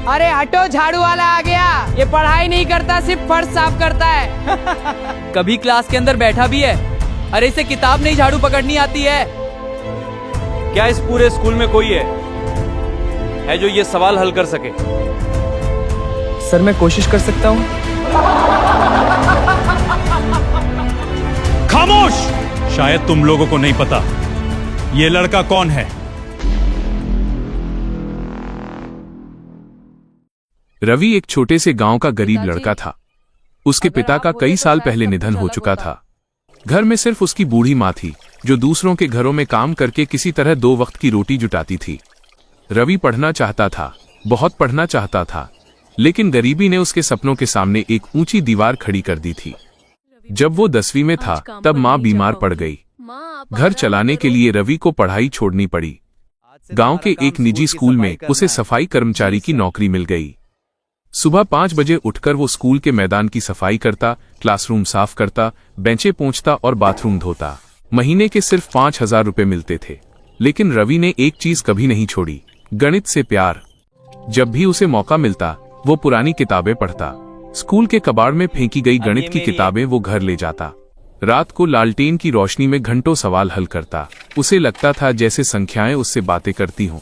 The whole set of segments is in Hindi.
अरे हटो, झाड़ू वाला आ गया। ये पढ़ाई नहीं करता, सिर्फ फर्श साफ करता है। कभी क्लास के अंदर बैठा भी है। अरे इसे किताब नहीं झाड़ू पकड़नी आती है। क्या इस पूरे स्कूल में कोई है जो ये सवाल हल कर सके? सर मैं कोशिश कर सकता हूँ। खामोश! शायद तुम लोगों को नहीं पता ये लड़का कौन है। रवि एक छोटे से गांव का गरीब लड़का था। उसके पिता का कई साल पहले निधन हो चुका था। घर में सिर्फ उसकी बूढ़ी माँ थी, जो दूसरों के घरों में काम करके किसी तरह 2 वक्त की रोटी जुटाती थी। रवि पढ़ना चाहता था, बहुत पढ़ना चाहता था, लेकिन गरीबी ने उसके सपनों के सामने एक ऊंची दीवार खड़ी कर दी थी। जब वो 10वीं में था, तब माँ बीमार पड़ गई। घर चलाने के लिए रवि को पढ़ाई छोड़नी पड़ी। गांव के एक निजी स्कूल में उसे सफाई कर्मचारी की नौकरी मिल गई। सुबह 5 बजे उठकर वो स्कूल के मैदान की सफाई करता, क्लासरूम साफ करता, बेंचें पोंछता और बाथरूम धोता। महीने के सिर्फ 5,000 रुपए मिलते थे, लेकिन रवि ने एक चीज कभी नहीं छोड़ी, गणित से प्यार। जब भी उसे मौका मिलता, वो पुरानी किताबें पढ़ता। स्कूल के कबाड़ में फेंकी गई गणित की किताबें वो घर ले जाता। रात को लालटेन की रोशनी में घंटों सवाल हल करता। उसे लगता था जैसे संख्याएं उससे बातें करती हों।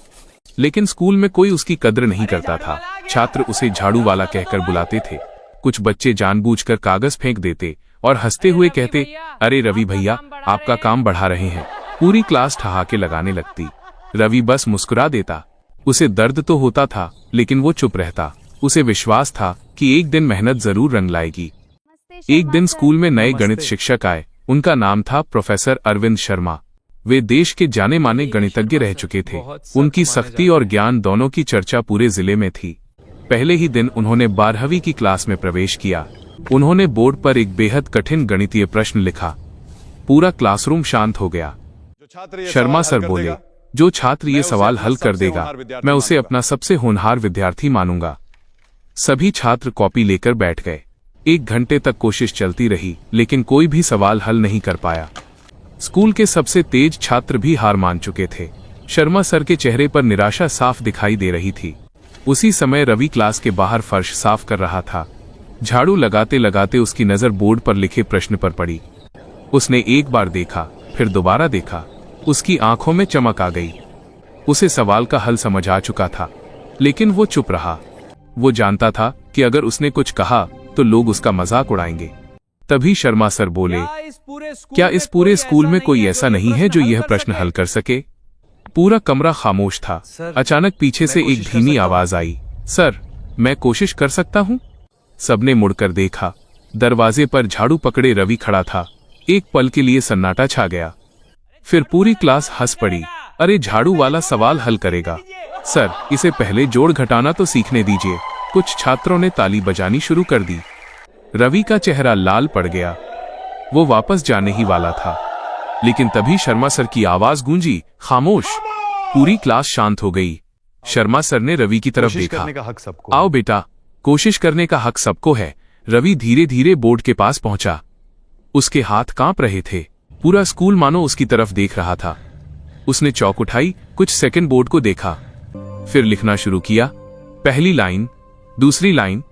लेकिन स्कूल में कोई उसकी कद्र नहीं करता था। छात्र उसे झाड़ू वाला कहकर बुलाते थे। कुछ बच्चे जानबूझकर कागज फेंक देते और हंसते हुए कहते, अरे रवि भैया, आपका काम बढ़ा रहे हैं। पूरी क्लास ठहाके लगाने लगती। रवि बस मुस्कुरा देता। उसे दर्द तो होता था, लेकिन वो चुप रहता। उसे विश्वास था कि एक दिन मेहनत जरूर रंग लाएगी। एक दिन स्कूल में नए गणित शिक्षक आए। उनका नाम था प्रोफेसर अरविंद शर्मा। वे देश के जाने माने गणितज्ञ रह चुके थे। उनकी सख्ती और ज्ञान दोनों की चर्चा पूरे जिले में थी। पहले ही दिन उन्होंने 12वीं की क्लास में प्रवेश किया। उन्होंने बोर्ड पर एक बेहद कठिन गणितीय प्रश्न लिखा। पूरा क्लासरूम शांत हो गया। शर्मा सर बोले, जो छात्र ये सवाल हल कर देगा, मैं उसे अपना सबसे होनहार विद्यार्थी मानूंगा। सभी छात्र कॉपी लेकर बैठ गए। 1 घंटे तक कोशिश चलती रही, लेकिन कोई भी सवाल हल नहीं कर पाया। स्कूल के सबसे तेज छात्र भी हार मान चुके थे। शर्मा सर के चेहरे पर निराशा साफ दिखाई दे रही थी। उसी समय रवि क्लास के बाहर फर्श साफ कर रहा था। झाड़ू लगाते लगाते उसकी नजर बोर्ड पर लिखे प्रश्न पर पड़ी। उसने एक बार देखा, फिर दोबारा देखा। उसकी आंखों में चमक आ गई। उसे सवाल का हल समझ आ चुका था, लेकिन वो चुप रहा। वो जानता था कि अगर उसने कुछ कहा तो लोग उसका मजाक उड़ाएंगे। तभी शर्मा सर बोले, क्या इस पूरे स्कूल में कोई ऐसा नहीं है जो यह प्रश्न हल कर सके? पूरा कमरा खामोश था। अचानक पीछे से एक धीमी आवाज आई, सर, मैं कोशिश कर सकता हूँ। सबने मुड़कर देखा। दरवाजे पर झाड़ू पकड़े रवि खड़ा था। एक पल के लिए सन्नाटा छा गया। फिर पूरी क्लास हंस पड़ी। अरे झाड़ू वाला सवाल हल करेगा। सर, इसे पहले जोड़ घटाना तो सीखने दीजिए। कुछ छात्रों ने ताली बजानी शुरू कर दी। रवि का चेहरा लाल पड़ गया। वो वापस जाने ही वाला था, लेकिन तभी शर्मा सर की आवाज गूंजी, खामोश। पूरी क्लास शांत हो गई। शर्मा सर ने रवि की तरफ देखा। आओ बेटा, कोशिश करने का हक सबको है। रवि धीरे धीरे बोर्ड के पास पहुंचा। उसके हाथ कांप रहे थे। पूरा स्कूल मानो उसकी तरफ देख रहा था। उसने चौक उठाई, कुछ सेकंड बोर्ड को देखा, फिर लिखना शुरू किया। पहली लाइन, दूसरी लाइन,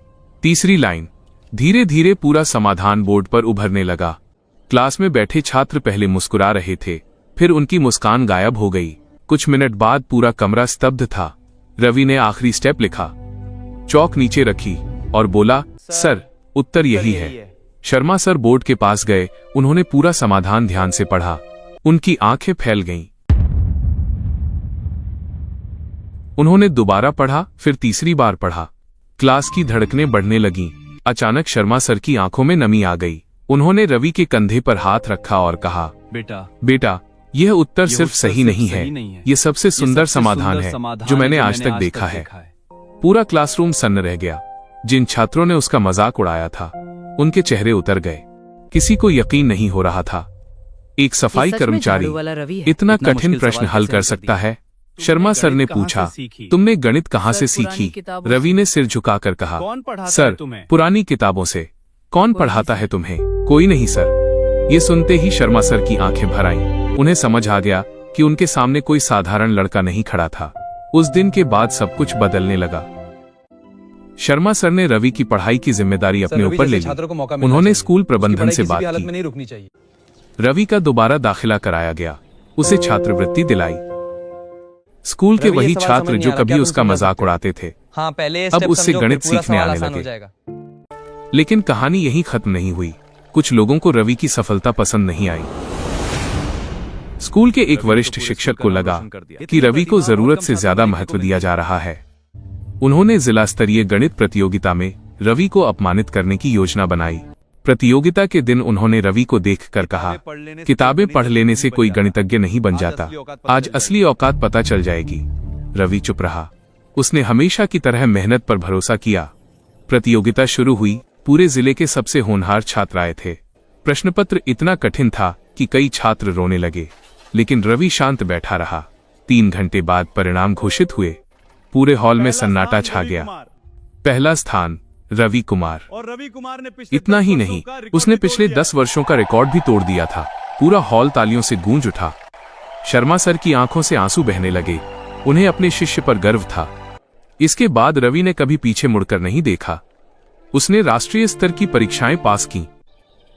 तीसरी लाइन। धीरे धीरे पूरा समाधान बोर्ड पर उभरने लगा। क्लास में बैठे छात्र पहले मुस्कुरा रहे थे, फिर उनकी मुस्कान गायब हो गई। कुछ मिनट बाद पूरा कमरा स्तब्ध था। रवि ने आखिरी स्टेप लिखा, चौक नीचे रखी और बोला, सर, उत्तर यही है। शर्मा सर बोर्ड के पास गए। उन्होंने पूरा समाधान ध्यान से पढ़ा। उनकी आंखें फैल गईं। उन्होंने दोबारा पढ़ा, फिर तीसरी बार पढ़ा। क्लास की धड़कनें बढ़ने लगीं। अचानक शर्मा सर की आंखों में नमी आ गई। उन्होंने रवि के कंधे पर हाथ रखा और कहा, बेटा, यह उत्तर सिर्फ सही नहीं है, यह सबसे सुंदर समाधान है जो मैंने आज तक देखा है। पूरा क्लासरूम सन्न रह गया। जिन छात्रों ने उसका मजाक उड़ाया था, उनके चेहरे उतर गए। किसी को यकीन नहीं हो रहा था, एक सफाई कर्मचारी इतना कठिन प्रश्न हल कर सकता है। शर्मा सर ने पूछा, तुमने गणित कहाँ से सीखी? रवि ने सिर झुकाकर कहा, सर, पुरानी किताबों से। कौन पढ़ाता है तुम्हें? कोई नहीं सर। ये सुनते ही शर्मा सर की आंखें भर आईं। उन्हें समझ आ गया कि उनके सामने कोई साधारण लड़का नहीं खड़ा था। उस दिन के बाद सब कुछ बदलने लगा। शर्मा सर ने रवि की पढ़ाई की जिम्मेदारी अपने रवि ऊपर ले जैसे छात्रों को मौका ली। मिलना उन्होंने चाहिए। स्कूल उसकी प्रबंधन पढ़ाई से किसी बात भी हालत की। में नहीं रुकनी चाहिए। रवि का दोबारा दाखिला कराया गया, उसे छात्रवृत्ति दिलाई। स्कूल के रवि, ये वही सवाल छात्र समझ नहीं जो आ रहा, कभी क्या उसका तुम समझा मजाक सकते हो? उड़ाते थे, हाँ, पहले अब step उससे समझो, गणित फिर पूरा सीखने सवाल आने आसान लगे। हो जाएगा। लेकिन कहानी यहीं खत्म नहीं हुई। कुछ लोगों को रवि की सफलता पसंद नहीं आई। स्कूल के एक वरिष्ठ शिक्षक को लगा कि रवि को जरूरत से ज्यादा महत्व दिया जा रहा है। उन्होंने जिला स्तरीय गणित प्रतियोगिता में रवि को अपमानित करने की योजना बनाई। प्रतियोगिता के दिन उन्होंने रवि को देखकर कहा, किताबें पढ़ लेने से कोई गणितज्ञ नहीं बन जाता, आज असली औकात पता चल जाएगी। रवि चुप रहा। उसने हमेशा की तरह मेहनत पर भरोसा किया। प्रतियोगिता शुरू हुई। पूरे जिले के सबसे होनहार छात्र आए थे। प्रश्नपत्र इतना कठिन था कि कई छात्र रोने लगे, लेकिन रवि शांत बैठा रहा। 3 घंटे बाद परिणाम घोषित हुए। पूरे हॉल में सन्नाटा छा गया। पहला स्थान रवि कुमार। और रवि कुमार ने पिछले इतना ही नहीं, उसने पिछले 10 वर्षों का रिकॉर्ड भी तोड़ दिया था। पूरा हॉल तालियों से गूंज उठा। शर्मा सर की आंखों से आंसू बहने लगे। उन्हें अपने शिष्य पर गर्व था। इसके बाद रवि ने कभी पीछे मुड़कर नहीं देखा। उसने राष्ट्रीय स्तर की परीक्षाएं पास की,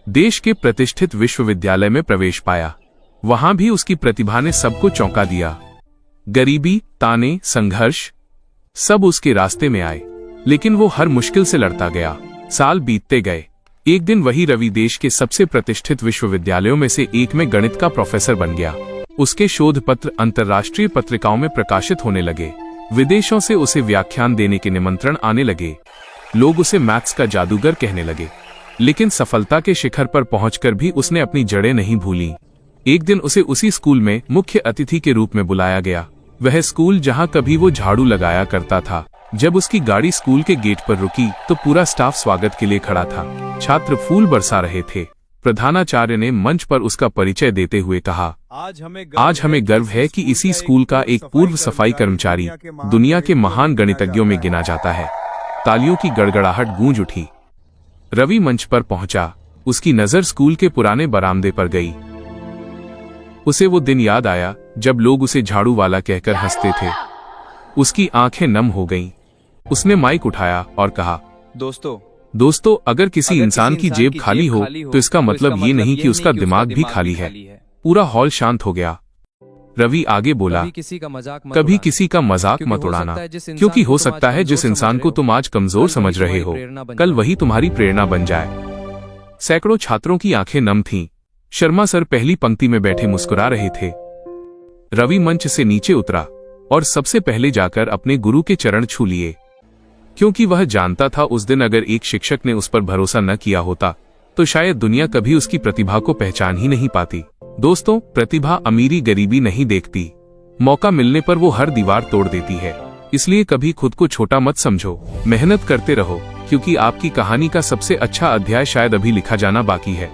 देश के प्रतिष्ठित विश्वविद्यालय में प्रवेश पाया। वहां भी उसकी प्रतिभा ने सबको चौंका दिया। गरीबी, ताने, संघर्ष सब उसके रास्ते में आए, लेकिन वो हर मुश्किल से लड़ता गया। साल बीतते गए। एक दिन वही रवि देश के सबसे प्रतिष्ठित विश्वविद्यालयों में से एक में गणित का प्रोफेसर बन गया। उसके शोध पत्र अंतर्राष्ट्रीय पत्रिकाओं में प्रकाशित होने लगे। विदेशों से उसे व्याख्यान देने के निमंत्रण आने लगे। लोग उसे मैथ्स का जादूगर कहने लगे। लेकिन सफलता के शिखर पर पहुंचकर भी उसने अपनी जड़ें नहीं भूली। एक दिन उसे उसी स्कूल में मुख्य अतिथि के रूप में बुलाया गया। वह स्कूल जहां कभी वो झाड़ू लगाया करता था। जब उसकी गाड़ी स्कूल के गेट पर रुकी तो पूरा स्टाफ स्वागत के लिए खड़ा था। छात्र फूल बरसा रहे थे। प्रधानाचार्य ने मंच पर उसका परिचय देते हुए कहा, आज हमें गर्व है कि इसी स्कूल का एक पूर्व सफाई कर्मचारी दुनिया के महान गणितज्ञों में गिना जाता है। तालियों की गड़गड़ाहट गूंज उठी। रवि मंच पर पहुंचा। उसकी नजर स्कूल के पुराने बरामदे पर गई। उसे वो दिन याद आया जब लोग उसे झाड़ू वाला कहकर हंसते थे। उसकी आंखें नम हो गईं। उसने माइक उठाया और कहा, दोस्तों, अगर किसी इंसान की जेब खाली हो तो इसका मतलब ये नहीं कि उसका दिमाग भी खाली है। पूरा हॉल शांत हो गया। रवि आगे बोला, कभी किसी का मजाक मत उड़ाना, क्योंकि हो सकता है जिस इंसान को तुम आज कमजोर समझ रहे हो, कल वही तुम्हारी प्रेरणा बन जाए। सैकड़ों छात्रों की आंखें नम थीं। शर्मा सर पहली पंक्ति में बैठे मुस्कुरा रहे थे। रवि मंच से नीचे उतरा और सबसे पहले जाकर अपने गुरु के चरण छू लिए, क्योंकि वह जानता था उस दिन अगर एक शिक्षक ने उस पर भरोसा न किया होता तो शायद दुनिया कभी उसकी प्रतिभा को पहचान ही नहीं पाती। दोस्तों, प्रतिभा अमीरी गरीबी नहीं देखती। मौका मिलने पर वो हर दीवार तोड़ देती है। इसलिए कभी खुद को छोटा मत समझो। मेहनत करते रहो, क्योंकि आपकी कहानी का सबसे अच्छा अध्याय शायद अभी लिखा जाना बाकी है।